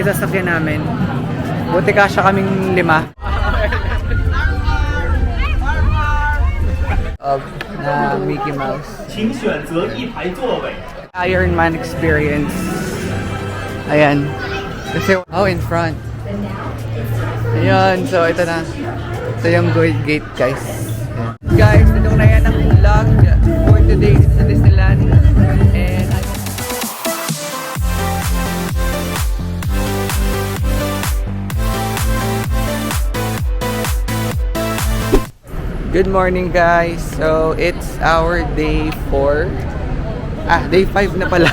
yung sasakyan namin. Buti kasya kaming 5. Na Mickey Mouse. 请选择一排座位。 Iron Man experience. Ayan. Kasi, oh, in front. Ayan, so ito na. Ito yung gate, guys. Ayan. Guys, ito na yan ang vlog for today sa Disneyland. And good morning, guys. So, it's our day 4. Day 5 na pala.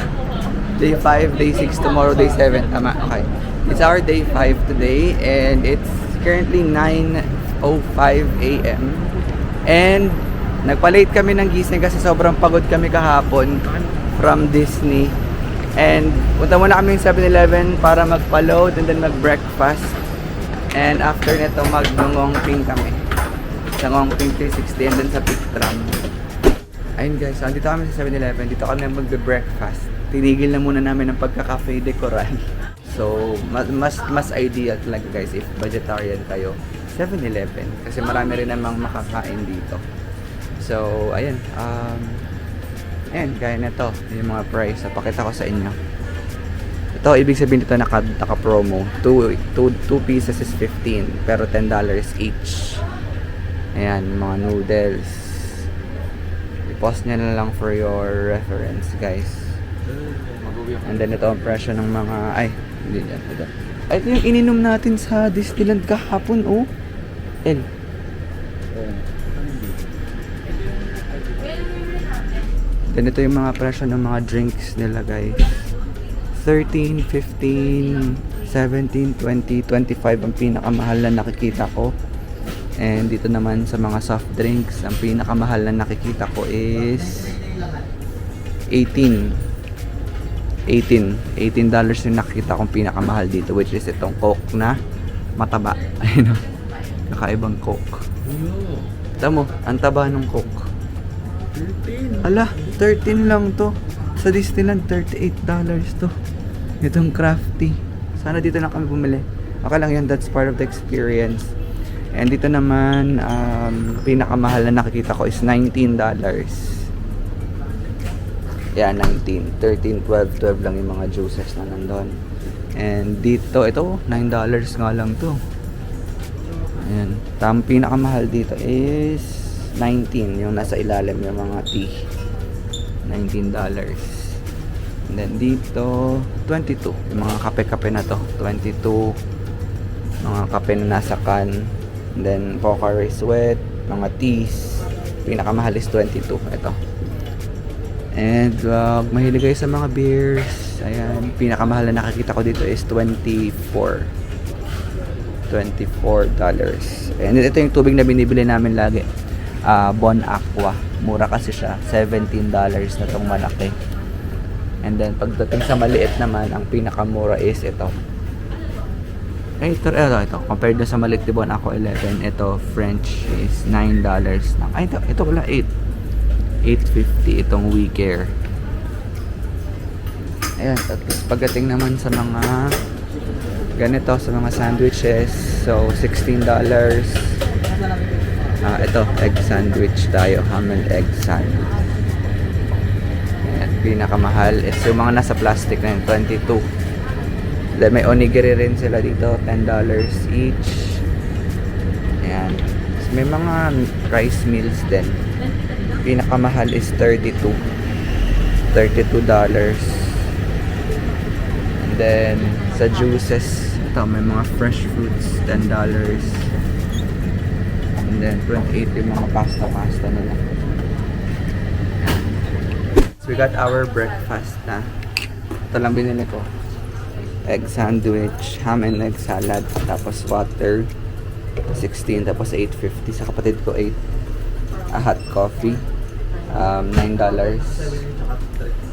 Day 5, day 6, tomorrow day 7. Tama, okay. It's our day 5 today and it's currently 9:05 a.m. And nagpa-late kami ng gising kasi sobrang pagod kami kahapon from Disney. And punta muna kami sa 7-Eleven para magpa-load and then mag-breakfast. And after nito mag-ngongping kami. Sa Ngongping 360 and then sa Pick Tram. Ayun guys, so andito kami sa 7-Eleven. Dito kami magbe-breakfast. Tinigil na muna namin ang pagka-cafe de Coral. So, mas ideal talaga guys if vegetarian kayo. 7-Eleven. Kasi marami rin namang makakain dito. So, ayun. Ayun, gaya na to. Yung mga price. So, pakita ko sa inyo. Ito, ibig sabihin dito naka-promo. 2 pieces is 15. Pero $10 each. Ayan, mga noodles. I-post nyo na lang for your reference, guys. And then ito ang presyo ng mga... Ay, hindi yan. Ito. Ay, ito yung ininom natin sa Disneyland kahapon, oh. L. Then ito yung mga presyo ng mga drinks nila, guys. 13, 15, 17, 20, 25 ang pinakamahal na nakikita ko. And dito naman sa mga soft drinks, ang pinakamahal na nakikita ko is $18 yung nakikita kong pinakamahal dito, which is itong Coke na mataba. Ayun o, kakaibang Coke. Tama mo, ang taba ng Coke. 13. Ala, 13 lang to. Sa Disneyland, $38 to. Itong crafty. Sana dito na kami bumili. Okay lang yan, that's part of the experience. And dito naman, pinakamahal na nakikita ko is $19. Yeah, 19, 13, 12 lang yung mga juices na nandun. And dito, ito, $9 nga lang to. Ayan. Ang pinakamahal dito is 19, yung nasa ilalim yung mga tea. $19. And then dito, 22. Yung mga kape-kape na to, 22. Mga kape na nasa can. And then Pocari Sweat, mga teas, pinakamahal is 22. Ito. And mahilig kayo sa mga beers. Ayan, pinakamahal na nakikita ko dito is $24. And ito yung tubig na binibili namin lagi. Bon Aqua. Mura kasi siya, $17 na tong malaki. And then pagdating sa maliit naman, ang pinakamura is ito. Ito. Compared na sa maliit, diba, ako 11. Ito, French is $9 lang. Ay, ito wala, 8.50 itong We Care. Ayan, tapos pagdating naman sa mga ganito, sa mga sandwiches, so $16. Ito, egg sandwich tayo, ham and egg sandwich. Ayan, pinakamahal is yung mga nasa plastic na yun, 22. Then may onigiri rin sila dito, $10 each. Ayan. So, may mga rice meals din. Pinakamahal is $32. And then sa juices, ito may mga fresh fruits, $10. And then 28 yung mga pasta nila. So we got our breakfast na. Ito lang binili ko. Egg sandwich, ham and egg salad, tapos water, 16, tapos 8.50 sa kapatid ko, 8. Hot coffee, $9.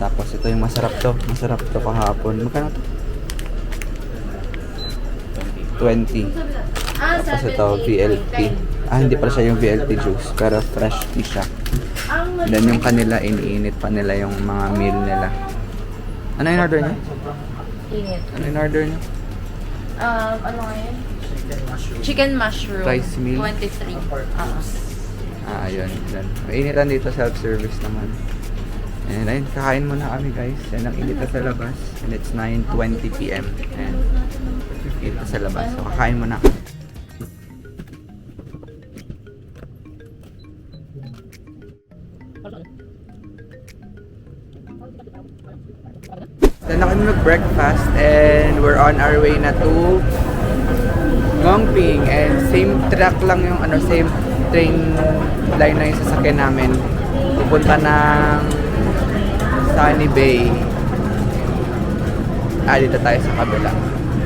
Tapos ito yung masarap to kahapon. Magkano to? 20. Tapos ito, VLT. Hindi pala siya yung VLT juice, pero fresh tea siya. Then yung kanila, iniinit pa nila yung mga meal nila. Ano yung order niya? Init. Ano in order niyo? Ano nga yun? Chicken mushroom. Rice meal. 23. Ayun. Yan. Mainitan dito, self-service naman. And ayun, kakain muna kami guys. Yan ang init na sa labas. And it's 9:20 PM. And init na sa labas. So kakain muna. Then na kami mag-breakfast and we're on our way na to Ngongping, and same track lang yung same train line na yung sasakyan namin. Pupunta ng Sunny Bay. Dito tayo sa kabila.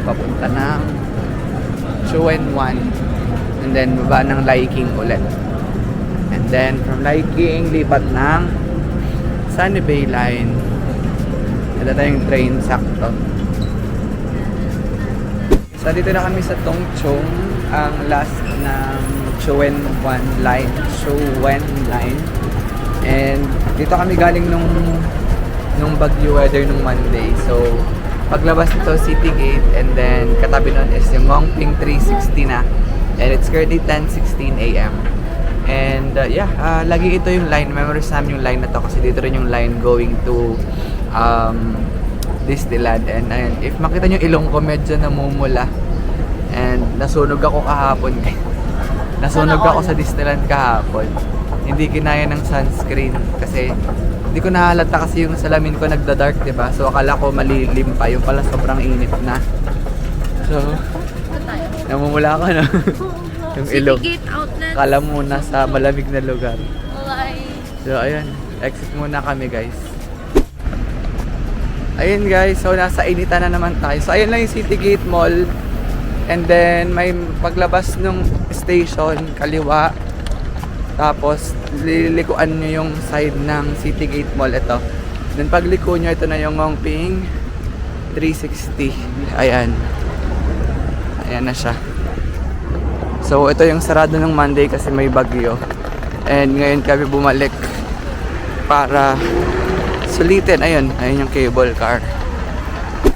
Papunta ng Chuen Wan. And then baba ng Liking ulit. And then from Liking, lipat ng Sunny Bay line. Ito tayong train sakto. So dito na kami sa Tongchong, ang last ng Chuen Wan line. And dito kami galing nung bagyo weather nung Monday. So paglabas nito, City Gate, and then katabi nun is yung Ngongping 360 na. And it's currently 10:16 AM. And lagi ito yung line. Memories namin yung line na to kasi dito rin yung line going to Disneyland. And ayun, if makita nyo ilong ko, medyo namumula. And nasunog ako kahapon. Nasunog ako sa Disneyland kahapon. Hindi kinaya ng sunscreen kasi hindi ko nahalata kasi yung salamin ko nagda-dark, diba? So akala ko malilim pa, yung pala sobrang init na. So namumula ka na. Yung ilong. City Gate outlet. Akala mo nasa malamig na lugar. Alay. So ayun, exit muna kami guys. Ayun guys, so nasa initan na naman tayo. So ayun lang yung City Gate Mall. And then may paglabas ng station, kaliwa. Tapos lilikuan nyo yung side ng City Gate Mall, ito. Then pagliko nyo, ito na yung Ngongping 360. Ayan. Ayan na siya. So ito yung sarado ng Monday kasi may bagyo. And ngayon kami bumalik para sulitin. Ayun yung cable car.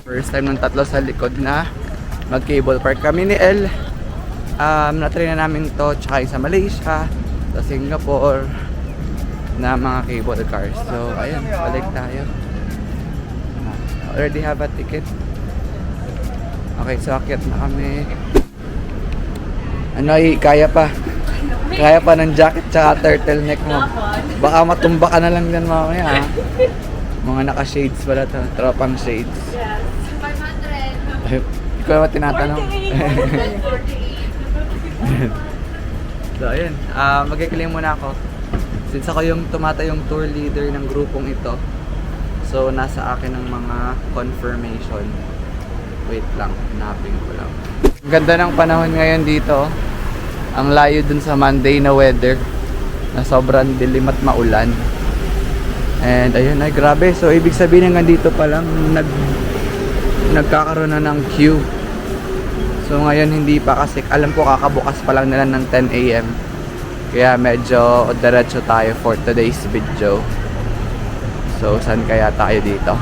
First time ng tatlo sa likod na mag-cable park kami ni El. Na-try na namin to tsaka sa Malaysia, sa Singapore na mga cable cars. So ayun, balik tayo. Already have a ticket. Okay, so akyat na kami. Kaya pa. Kaya pa ng jacket tsaka turtleneck mo. Baka matumba ka na lang din mamaya, ha? Mga naka-shades pala to. Tropang shades. Yes. 500. Ikaw naman tinatanong. So, ayun. Magkikiling muna ako. Since ako yung tumatayong tour leader ng grupong ito. So, nasa akin ang mga confirmation. Wait lang. Hanapin ko lang. Ang ganda ng panahon ngayon dito. Ang layo dun sa Monday na weather. Na sobrang dilim at maulan. And ayun, ay grabe. So, ibig sabihin hanggang dito pa lang nagkakaroon na ng queue. So ngayon hindi pa kasi alam ko kakabukas pa lang nila ng 10 AM. Kaya medyo diretso tayo for today's video. So saan kaya tayo dito?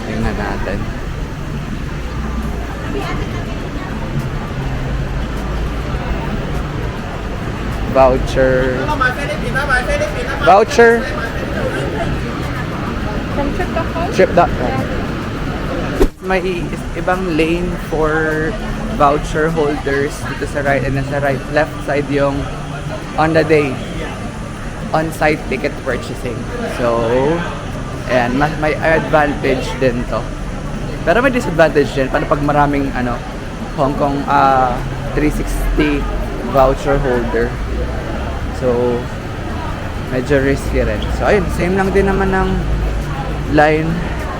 Tingnan natin. Voucher. From Trip.com? Trip.com. May ibang lane for voucher holders dito sa right, and then sa left side yung on the day on-site ticket purchasing. So ayan, may advantage din to. Pero may disadvantage din paano pag maraming Hong Kong 360 voucher holder. So medyo risky rin. So ayun, same lang din naman ng line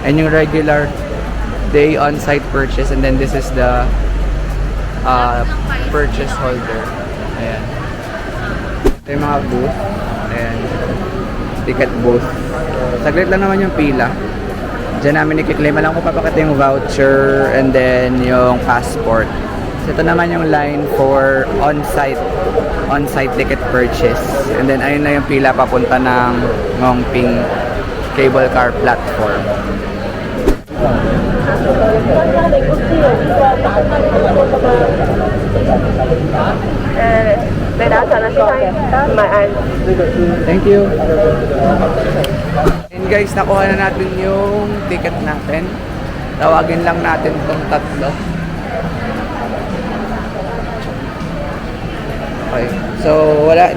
and yung regular day on-site purchase, and then this is the purchase holder. Ayan. Ito yung mga booth. Ayan. Ticket booth. Saglit lang naman yung pila. Diyan namin i-claim. Alam ko papakita yung voucher and then yung passport. So ito naman yung line for on-site ticket purchase. And then ayun na yung pila papunta ng Ngongping cable car platform. Thank you. And guys, nakuha na natin yung ticket natin. Tawagin lang natin itong tatlo. Okay. So,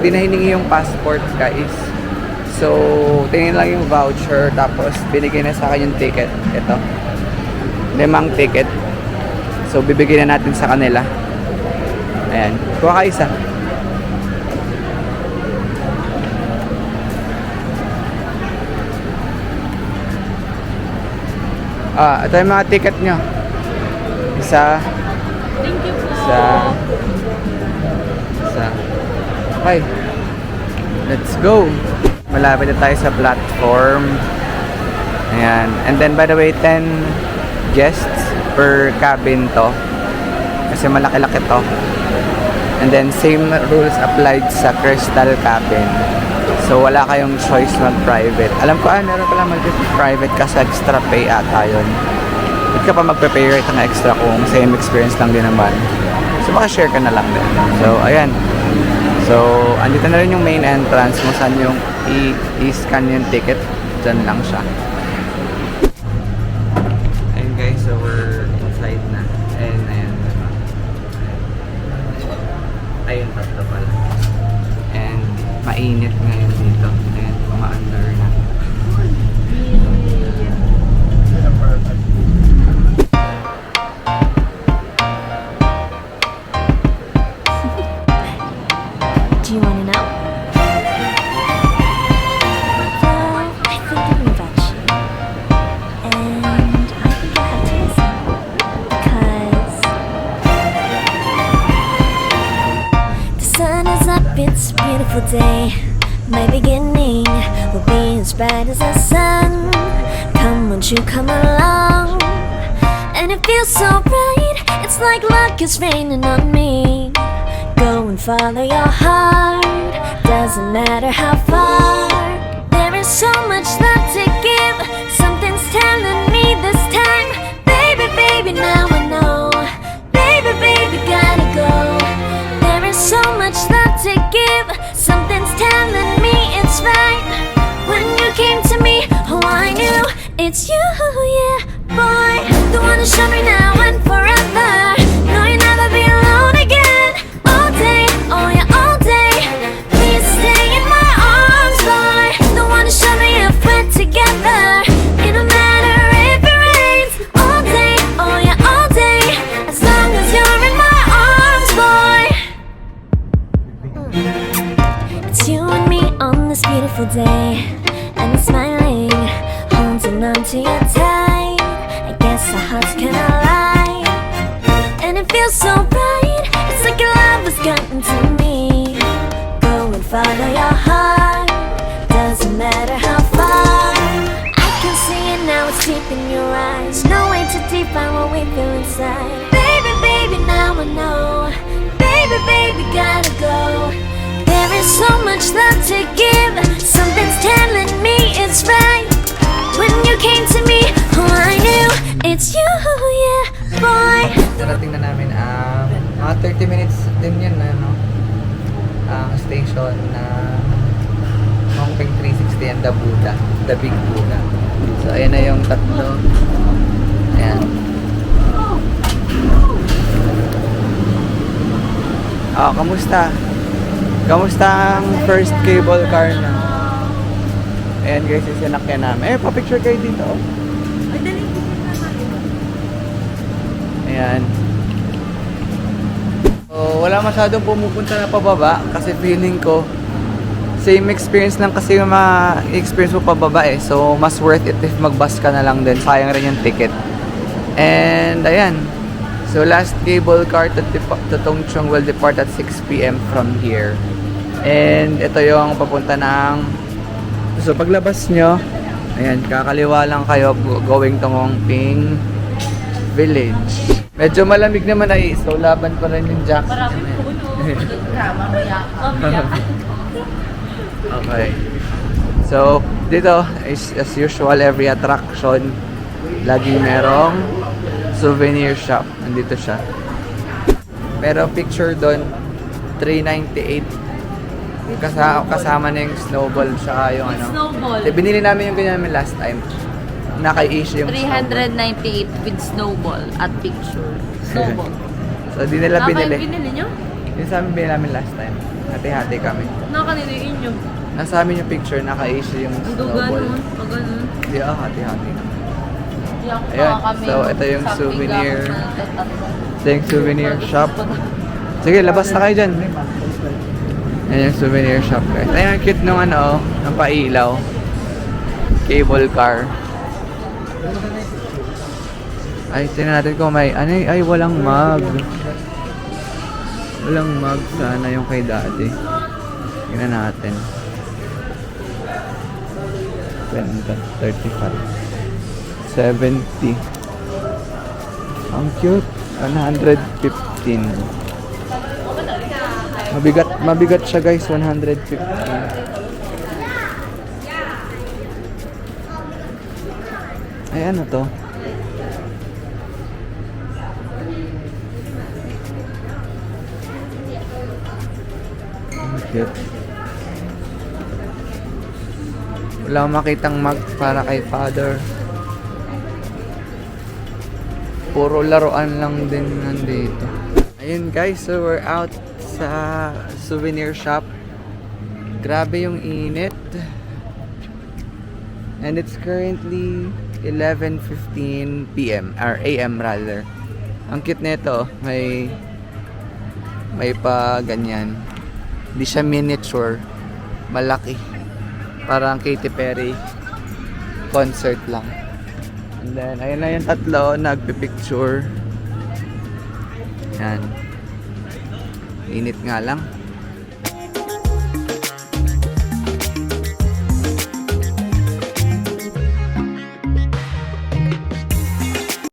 di na hiningi yung passport, guys. So, tingin lang yung voucher, tapos binigay na sa akin yung ticket. Ito. 5 ticket. So, bibigyan na natin sa kanila. Ayan. Kuha ka isa. Ito yung mga ticket nyo. Isa. Thank you po. Isa. Okay. Let's go. Malapit na tayo sa platform. Ayan. And then, by the way, 10 guests per cabin to. Kasi malaki-laki to. And then, same rules applied sa Crystal cabin. So, wala kayong choice mag-private. Alam ko, meron pala mag-private kasi extra pay ata yun. Hindi ka pa magpe-pay rate ng extra kung same experience lang din naman. So, maka-share ka na lang din. So, ayan. So, andito na rin yung main entrance mo saan yung i-scan yung ticket. Diyan lang siya. Ayun guys, so we're inside na. And ayan. Ayun, tatlo pala. And mainit ngayon dito. Ayan, umaandar na. Do you want to know? Well, I think I knew about you. And I think I have to listen. Because the sun is up, it's a beautiful day. My beginning will be as bright as the sun. Come, won't you come along? And it feels so bright, it's like luck is raining on me. Go and follow your heart, doesn't matter how far. There is so much love to give, something's telling me this time. Baby, baby, now I know. Baby, baby, gotta go. There is so much love to give, something's telling me it's right. When you came to me, oh I knew it's you, yeah, boy. The one to show me now and forever. No, you'll never be alone again. All day, oh yeah, all day. Please stay in my arms, boy. The one to show me if we're together. It don't matter if it rains. All day, oh yeah, all day. As long as you're in my arms, boy. It's you and me on this beautiful day. And it's smiling, holding on to you tight. I guess our hearts can align. And it feels so bright, it's like your love has gotten to me. Go and follow your heart, doesn't matter how far. I can see it now, it's deep in your eyes. No way to define what we feel inside. Baby, baby, now I know. Baby, baby, gotta go. There is so much love to give, something's telling me it's right. When you came to me, oh I knew it's you, yeah, boy. Darating na namin mga 30 minutes din yun ano, station na Mongpeng 360 and the Buddha, the Big Buddha. So ayan na yung tatlo. Ayan. Kamusta? Kamusta ang first cable car na? Ayan guys, yung sinakyan namin. Pa-picture kayo dito. Ayan. So, wala masyadong pumupunta na pababa kasi feeling ko same experience lang kasi yung ma-experience mo pababa eh. So, mas worth it if mag-bus ka na lang din. Sayang rin yung ticket. And, ayan. So, last cable car to Tongchong will depart at 6 p.m. from here. And, ito yung papunta ng... So, paglabas nyo, ayan, kakaliwa lang kayo going to Mongpeng Village. Medyo malamig naman ay, so laban pa rin yung jacket. Maraming puno. Drama mo yan. Okay. So, dito, as usual, every attraction laging merong souvenir shop. Nandito siya. Pero picture doon, $398. Kasama na yung snowball siya yung ano. Snowball. Binili namin yung ganyan namin last time. Naka-issue yung snowball. 398 with snowball at picture. Snowball. So, di nila binili. Binili nyo? Yung sa amin binili namin last time. Hati-hati kami. Kanino yung inyo? Nasa amin yung picture, naka-issue yung Ang snowball. ganun. Pag ganun. Hindi hati-hati. Di ako Ayan, kami. so ito yung shopping souvenir. ako ng tatlo. Ito yung souvenir shop. Sige, labas na kayo dyan. Ayan yung souvenir shop, guys. Ayan, ang cute nung ano, ng pailaw. Cable car. Ay, tingnan natin kung may, ano, ay, walang mug. Walang mug. Sana yung kay daddy. Tingnan natin. 35. 70. Ang cute. 115. Mabigat siya, guys. 115. Ay, ano to? Ang cute. Wala akong makitang mug para kay father. Puro laruan lang din nandito. Ayun guys, so we're out sa souvenir shop. Grabe yung init. And it's currently 11:15 PM or AM rather. Ang cute nito, may pa ganyan. Hindi siya miniature, malaki. Parang Katy Perry concert lang. And then, ayun na yung tatlo, nagpipicture. Yan. Init nga lang.